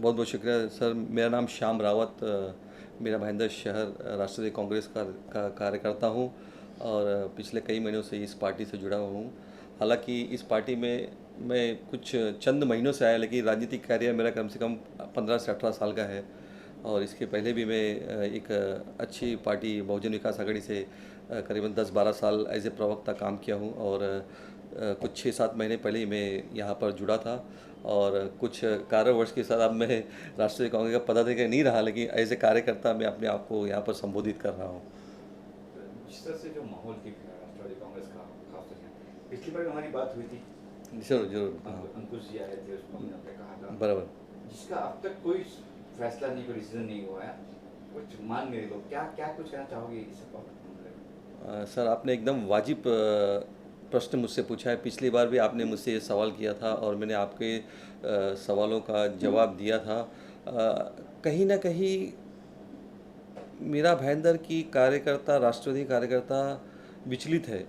बहुत बहुत शुक्रिया सर। मेरा नाम श्याम रावत, मेरा भाईंदर शहर राष्ट्रीय कांग्रेस का कार्यकर्ता हूँ और पिछले कई महीनों से इस पार्टी से जुड़ा हुआ हूँ। हालांकि इस पार्टी में मैं कुछ चंद महीनों से आया, लेकिन राजनीतिक कार्य मेरा कम से कम 15 से 18 साल का है। और इसके पहले भी मैं एक अच्छी पार्टी बहुजन विकास आघाड़ी से करीबन 10-12 साल एज ए प्रवक्ता काम किया हूँ। और कुछ 6-7 महीने पहले ही मैं यहाँ पर जुड़ा था और कुछ कार्यवर्ष के साथ अब मैं राष्ट्रीय कांग्रेस का पदाधिकारी नहीं रहा, लेकिन एज ए कार्यकर्ता मैं अपने आप को यहाँ पर संबोधित कर रहा हूँ। जिस तरह से जो माहौल दिख रहा है राष्ट्रवादी कांग्रेस का, खासतौर से पिछली बार हमारी बात हुई थी, जरूर जरूर, हाँ अंकुश जी आए थे, उसको हमने कहा था बराबर। जिसका अब तक कोई फैसला नहीं, कोई डिसीजन नहीं हुआ है, कुछ मान नहीं लोग, क्या क्या कुछ कहना चाहोगे इस बात? सर आपने एकदम वाजिब प्रश्न मुझसे पूछा है। पिछली बार भी आपने मुझसे ये सवाल किया था और मैंने आपके सवालों का जवाब दिया था। कहीं ना कहीं मीरा भाईंदर की कार्यकर्ता, राष्ट्रवादी कार्यकर्ता विचलित है।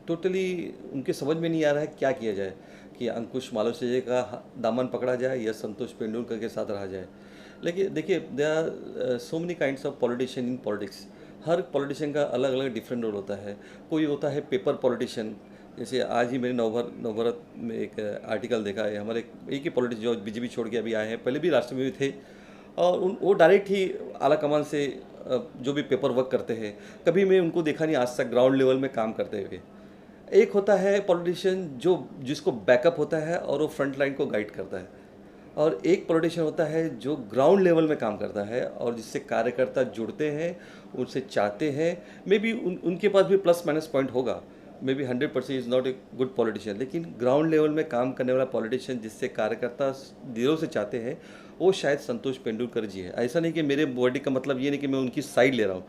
टोटली उनके समझ में नहीं आ रहा है क्या किया जाए, कि अंकुश मालवीय का दामन पकड़ा जाए या संतोष पेंडुलकर के साथ रहा जाए। लेकिन देखिए, they are so many kinds of politician in politics. हर पॉलिटिशियन का अलग अलग डिफरेंट रोल होता है। कोई होता है पेपर पॉलिटिशियन, जैसे आज ही मैंने नवभारत में एक आर्टिकल देखा है, हमारे एक ही पॉलिटिशियन जो बीजेपी छोड़ के अभी आए हैं, पहले भी राष्ट्र में भी थे, और वो डायरेक्ट ही आला कमान से जो भी पेपर वर्क करते हैं, कभी मैं उनको देखा नहीं आज तक ग्राउंड लेवल में काम करते हुए। एक होता है पॉलिटिशियन जिसको बैकअप होता है और वो फ्रंट लाइन को गाइड करता है, और एक पॉलिटिशियन होता है जो ग्राउंड लेवल में काम करता है और जिससे कार्यकर्ता जुड़ते हैं, उनसे चाहते हैं। मे बी उनके पास भी प्लस माइनस पॉइंट होगा, may be 100% is not a good politician, लेकिन ग्राउंड लेवल में काम करने वाला पॉलिटिशियन जिससे कार्यकर्ता दिलों से चाहते हैं, वो शायद संतोष पेंडुलकर जी है। ऐसा नहीं कि मेरे बॉडी का मतलब ये नहीं कि मैं उनकी साइड ले रहा हूँ।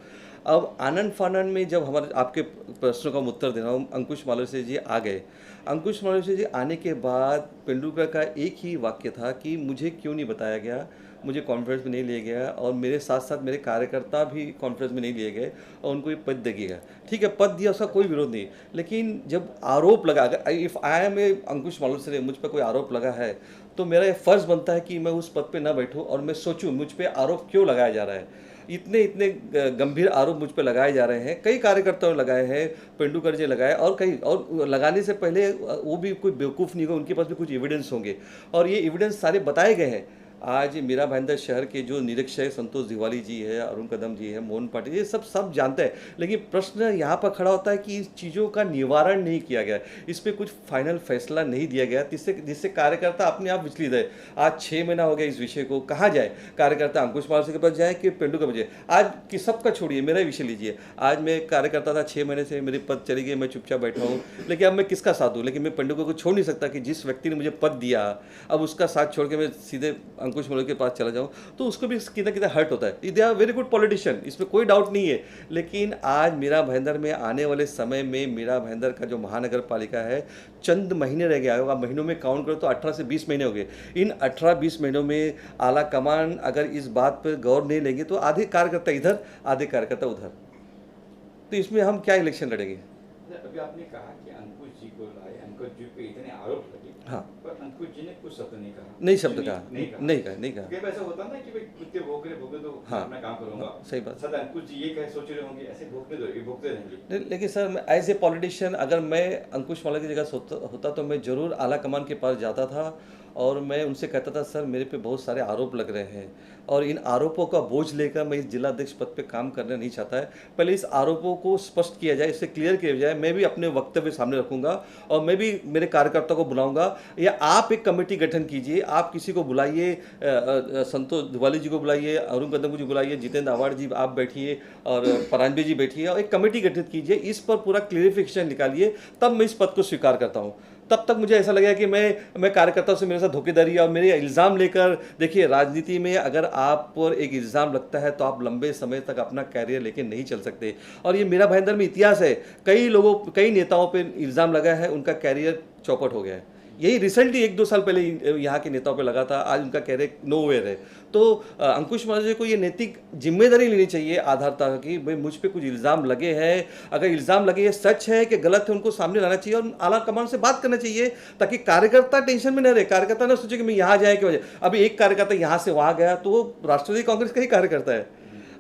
अब आनंद फानंद में जब हमारे आपके प्रश्नों का उत्तर दे रहा हूँ, अंकुश मालवीय जी आ गए। अंकुश मालवीय जी आने के बाद पेंडुलकर का एक ही वाक्य था कि मुझे क्यों नहीं बताया गया, मुझे कॉन्फ्रेंस में नहीं लिया गया, और मेरे साथ साथ मेरे कार्यकर्ता भी कॉन्फ्रेंस में नहीं लिए गए और उनको ये पद दिया गया। ठीक है, पद दिया, उसका कोई विरोध नहीं, लेकिन जब आरोप लगा, अगर इफ़ आई एम ए अंकुश मालवीय से मुझ पर कोई आरोप लगा है, तो मेरा ये फ़र्ज़ बनता है कि मैं उस पद पे ना बैठूं और मैं सोचूं मुझ पे आरोप क्यों लगाया जा रहा है। इतने गंभीर आरोप मुझ पे लगाए जा रहे हैं, कई कार्यकर्ताओं ने लगाए हैं, पेंडुलकर जी लगाए, और कई, और लगाने से पहले वो भी कोई बेवकूफ़ नहीं होगा, उनके पास भी कुछ एविडेंस होंगे, और ये एविडेंस सारे बताए गए हैं। आज मीरा भाईंदर शहर के जो निरीक्षक संतोष दिवाली जी है, अरुण कदम जी है, मोहन पाटिल, ये सब जानते हैं, लेकिन प्रश्न यहाँ पर खड़ा होता है कि इस चीज़ों का निवारण नहीं किया गया, इस पर कुछ फाइनल फैसला नहीं दिया गया, जिससे कार्यकर्ता अपने आप विचलित है। आज 6 महीना हो गया इस विषय को, कहाँ जाए कार्यकर्ता, अंकुश मालवीय के पास जाए कि पेंडुलकर के पास जाए? आज कि सबका छोड़िए, मेरा विषय लीजिए। आज मैं कार्यकर्ता था, 6 महीने से मेरी पद चली गई, मैं चुपचाप बैठा हूँ, लेकिन अब मैं किसका साथ दूँ? लेकिन मैं पेंडुलकर को छोड़ नहीं सकता कि जिस व्यक्ति ने मुझे पद दिया, अब उसका साथ छोड़ के मैं सीधे अंकुश मालवीय के पास चला जाऊं, तो उसको भी कितना कितना हर्ट होता है। They are very good politician, इसमें कोई डाउट नहीं है, लेकिन आज मीरा भाईंदर में आने वाले समय में मीरा भाईंदर का जो महानगर पालिका है, चंद महीने रह गया होगा, महीनों में काउंट करो तो 18 से 20 महीने हो गए। इन 18-20 महीनों में आला कमान अगर इस बात पर गौर नहीं लेंगे तो आधे कार्यकर्ता इधर, आधे कार्यकर्ता उधर, तो इसमें हम क्या इलेक्शन लड़ेंगे? अभी आपने कहा कि अंकुश जी को लाए, अंकुश जी पे इतने आरोप लगे, हाँ, पर अंकुश जी ने कुछ शब्द नहीं कहा, नहीं शब्द कहा, नहीं कहा। कई ऐसा होता ना कि भाई कुत्ते भौंक रहे तो हाँ, अपना काम करूंगा, सही बात। सदा अंकुश जी ये कहे सोच रहे होंगे, ऐसे भौंकते दो, ये भौंकते रहेंगे। लेकिन सर, मैं एज ए पॉलिटिशियन, अगर मैं अंकुश मालवीय की जगह होता तो मैं ज़रूर आला कमान के पास जाता था और मैं उनसे कहता था, सर मेरे पे बहुत सारे आरोप लग रहे हैं और इन आरोपों का बोझ लेकर मैं इस जिलाध्यक्ष पद पे काम करना नहीं चाहता है। पहले इस आरोपों को स्पष्ट किया जाए, इससे क्लियर किया जाए, मैं भी अपने वक्तव्य सामने रखूंगा और मैं भी मेरे कार्यकर्ता को बुलाऊंगा, या आप एक कमेटी गठन कीजिए, आप किसी को बुलाइए, संतोष दिवाली जी को बुलाइए, अरुण कदम जी बुलाइए, जितेंद्र आवाड़ जी आप बैठिए और परांजपे जी बैठिए, और एक कमेटी गठित कीजिए, इस पर पूरा क्लियरिफिकेशन निकालिए, तब मैं इस पद को स्वीकार करता हूँ। तब तक मुझे ऐसा लगेगा कि मैं कार्यकर्ताओं से मेरे साथ धोखेधड़ी और मेरे इल्ज़ाम लेकर, देखिए राजनीति में अगर आप पर एक इल्ज़ाम लगता है तो आप लंबे समय तक अपना कैरियर लेके नहीं चल सकते, और ये मीरा भाईंदर में इतिहास है, कई नेताओं पे इल्ज़ाम लगा है, उनका कैरियर चौपट हो गया है। यही रिसेंटली 1-2 साल पहले यहाँ के नेताओं पे लगा था, आज उनका कह रहे नोवेयर है। तो अंकुश मालवीय को ये नैतिक जिम्मेदारी लेनी चाहिए आधारता की, भाई मुझ पे कुछ इल्ज़ाम लगे हैं, अगर इल्ज़ाम लगे ये सच है कि गलत है, उनको सामने लाना चाहिए और आला कमान से बात करना चाहिए, ताकि कार्यकर्ता टेंशन में न रहे, कार्यकर्ता ना सोचे कि मैं यहाँ जाए की वजह। अभी एक कार्यकर्ता यहाँ से वहाँ गया तो वो राष्ट्रवादी कांग्रेस का ही कार्यकर्ता है,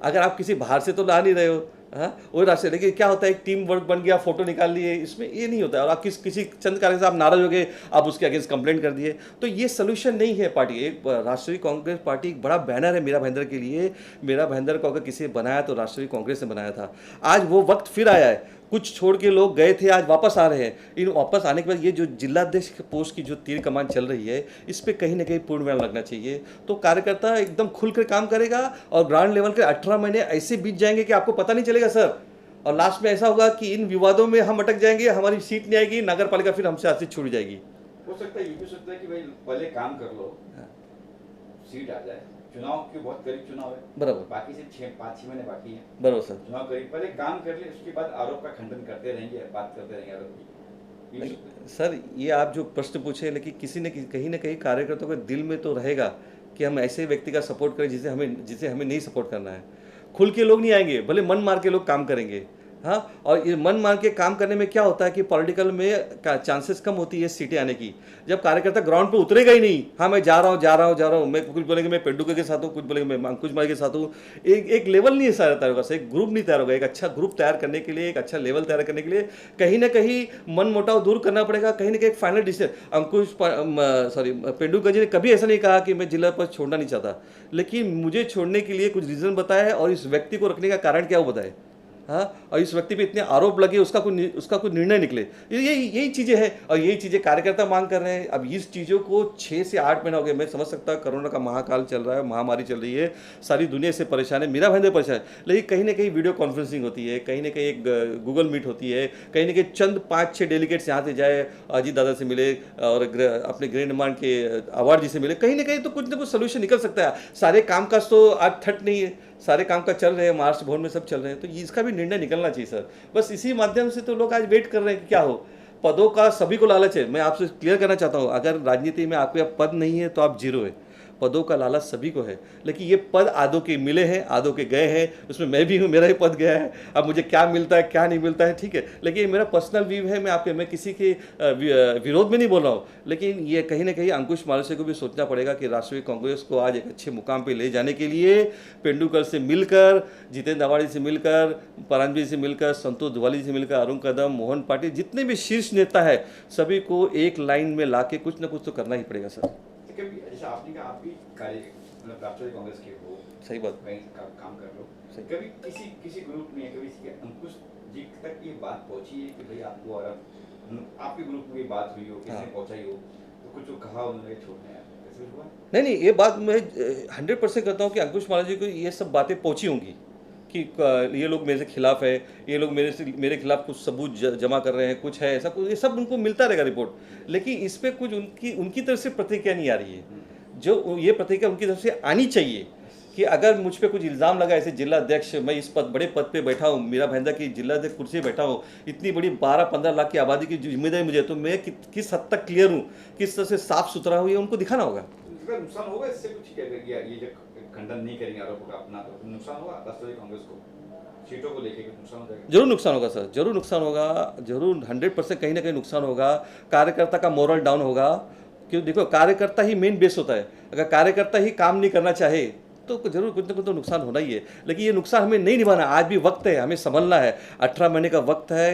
अगर आप किसी बाहर से तो ला नहीं रहे हो। हाँ, वो रास्ते, लेकिन क्या होता है, एक टीम वर्क बन गया, फोटो निकाल लिए, इसमें ये नहीं होता है। और आप किसी चंद कार्य से आप नाराज हो गए, आप उसके अगेंस्ट कंप्लेंट कर दिए, तो ये सोल्यूशन नहीं है। पार्टी एक राष्ट्रीय कांग्रेस पार्टी एक बड़ा बैनर है मेरा भाईंदर के लिए। मेरा भाईंदर को अगर किसी ने बनाया तो राष्ट्रीय कांग्रेस ने बनाया था। आज वो वक्त फिर आया है, कुछ छोड़ के लोग गए थे, आज वापस आ रहे हैं। इन वापस आने के बाद ये जो जिलाध्यक्ष पोस्ट की जो तीर कमान चल रही है, इस पर कहीं ना कहीं पूर्ण विराम लगना चाहिए, तो कार्यकर्ता एकदम खुलकर काम करेगा और ग्राउंड लेवल के 18 महीने ऐसे बीत जाएंगे कि आपको पता नहीं चलेगा सर। और लास्ट में ऐसा होगा कि इन विवादों में हम अटक जाएंगे, हमारी सीट नहीं आएगी, नगर पालिका फिर हमसे हाथ से छूट जाएगी। हो सकता है, ये भी सकता है कि भाई पहले काम कर लो, सीट आ जाए, चुनाव के बहुत करीब चुनाव है, बराबर, बाकी से 5-6 महीने बाकी हैं, बराबर सर, चुनाव करीब, पहले काम कर ले, उसके बाद आरोप का खंडन करते रहेंगे, बात करते रहेंगे आरोप की। सर ये आप जो प्रश्न पूछे, लेकिन किसी ने कहीं ना कहीं कार्यकर्ताओं के दिल में तो रहेगा कि हम ऐसे व्यक्ति का सपोर्ट करें जिसे हमें नहीं सपोर्ट करना है। खुल के लोग नहीं आएंगे, भले मन मार के लोग काम करेंगे। हाँ, और ये मन मार के काम करने में क्या होता है कि पॉलिटिकल में चांसेस कम होती है सीटें आने की, जब कार्यकर्ता ग्राउंड पे उतरेगा ही नहीं। हाँ, मैं जा रहा हूँ, मैं कुछ बोलेंगे मैं पेंडुका के साथ हूँ, कुछ बोलेंगे मैं अंकुश मालवीय के साथ हूँ। एक लेवल नहीं तैयार होगा, एक ग्रुप नहीं तैयार होगा। एक अच्छा ग्रुप तैयार करने के लिए, एक अच्छा लेवल तैयार करने के लिए कहीं ना कहीं मन मुटाव दूर करना पड़ेगा, कहीं ना कहीं एक फाइनल डिसीजन। पेंडुका जी ने कभी ऐसा नहीं कहा कि मैं जिला पद छोड़ना नहीं चाहता, लेकिन मुझे छोड़ने के लिए कुछ रीज़न बताया और इस व्यक्ति को रखने का कारण क्या वो बताए। हाँ, और इस व्यक्ति पे इतने आरोप लगे, उसका कोई निर्णय निकले, यही चीज़ें हैं और यही चीज़ें कार्यकर्ता मांग कर रहे हैं। अब इस चीज़ों को 6 से 8 महीना हो गए। मैं समझ सकता हूँ कोरोना का महाकाल चल रहा है, महामारी चल रही है, सारी दुनिया से परेशान है, मेरा भाईंदर परेशान है, लेकिन कहीं ना कहीं वीडियो कॉन्फ्रेंसिंग होती है, कहीं ना कहीं एक गूगल मीट होती है, कहीं ना कहीं चंद 5-6 डेलीगेट्स यहाँ से जाए, अजीत दादा से मिले और अपने गृह निर्माण के अवार्ड जी से मिले, कहीं ना कुछ ना कुछ सोल्यूशन निकल सकता है। सारे काम काज तो आज ठट नहीं है, सारे काम का चल रहे हैं, महाराष्ट्र भवन में सब चल रहे हैं, तो इसका भी निर्णय निकलना चाहिए सर। बस इसी माध्यम से तो लोग आज वेट कर रहे हैं कि क्या हो। पदों का सभी को लालच है, मैं आपसे क्लियर करना चाहता हूँ, अगर राजनीति में आपके पद नहीं है तो आप जीरो है। पदों का लालच सभी को है, लेकिन ये पद आधों के मिले हैं, आधों के गए हैं, उसमें मैं भी हूँ, मेरा ही पद गया है। अब मुझे क्या मिलता है क्या नहीं मिलता है, ठीक है, लेकिन मेरा पर्सनल व्यू है, मैं किसी के विरोध में नहीं बोल रहा हूँ, लेकिन ये कहीं ना कहीं अंकुश मालवीय को भी सोचना पड़ेगा कि राष्ट्रीय कांग्रेस को आज एक अच्छे मुकाम पर ले जाने के लिए पेंडुकर से मिलकर, जितेंद्र आवाड़ी से मिलकर, परांजपे से मिलकर, संतोष दुवाली से मिलकर, अरुण कदम, मोहन पाटिल, जितने भी शीर्ष नेता है, सभी को एक लाइन में ला के कुछ ना कुछ तो करना ही पड़ेगा सर। कभी जैसा आपने कहा, आप भी मतलब राष्ट्रवादी कांग्रेस के हो, सही बात, कहीं काम कर लो, कभी किसी ग्रुप में, कभी अंकुश जी तक ये बात पहुंची है कि भाई आपको और आपके ग्रुप में ये बात हुई हो, किसी ने पहुंचाई हो, तो कुछ कहा उन्होंने छोड़ना है, ऐसा हुआ? नहीं, ये बात मैं 100% कहता हूँ कि अंकुश मालवीय को ये सब बातें पहुंची होंगी कि ये लोग मेरे खिलाफ है, ये लोग मेरे खिलाफ कुछ सबूत जमा कर रहे हैं, कुछ है ऐसा, कुछ ये सब उनको मिलता रहेगा रिपोर्ट, लेकिन इस पर कुछ उनकी तरफ से प्रतिक्रिया नहीं आ रही है। जो ये प्रतिक्रिया उनकी तरफ से आनी चाहिए कि अगर मुझ पे कुछ इल्ज़ाम लगा, ऐसे जिला अध्यक्ष, मैं इस बड़े पद पे बैठा हूँ, मेरा भाईंदर की जिला अध्यक्ष कुर्सी पे बैठा हूँ, इतनी बड़ी 12-15 लाख की आबादी की जिम्मेदारी मुझे, तो मैं किस हद तक क्लियर हूँ, किस तरह से साफ सुथरा हूँ, ये उनको दिखाना होगा। नुकसान होगा इससे कुछ, ये जो खंडन नहीं करेंगे आरोपों का अपना, तो नुकसान होगा राष्ट्रवादी कांग्रेस को, सीटों को लेके नुकसान हो जाएगा? जरूर नुकसान होगा सर, जरूर नुकसान होगा, जरूर 100% कहीं ना कहीं नुकसान होगा। कार्यकर्ता का मोरल डाउन होगा, क्यों, देखो कार्यकर्ता ही मेन बेस होता है, अगर कार्यकर्ता ही काम नहीं करना चाहे तो जरूर कुछ ना कुछ तो नुकसान होना ही है, लेकिन ये नुकसान हमें नहीं निभाना, आज भी वक्त है, हमें संभलना है, 18 महीने का वक्त है,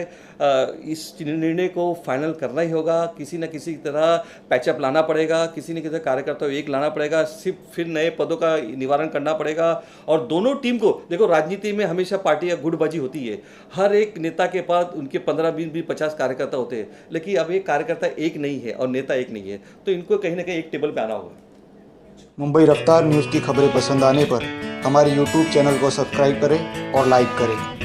इस निर्णय को फाइनल करना ही होगा, किसी न किसी तरह पैचअप लाना पड़ेगा, किसी न किसी तरह कार्यकर्ता एक लाना पड़ेगा, सिर्फ फिर नए पदों का निवारण करना पड़ेगा। और दोनों टीम को देखो, राजनीति में हमेशा पार्टियां गुटबाजी होती है, हर एक नेता के पास उनके 15-20-50 कार्यकर्ता होते हैं, लेकिन अब एक कार्यकर्ता एक नहीं है और नेता एक नहीं है, तो इनको कहीं ना कहीं एक टेबल पर आना होगा। मुंबई रफ्तार न्यूज़ की खबरें पसंद आने पर हमारे YouTube चैनल को सब्सक्राइब करें और लाइक करें।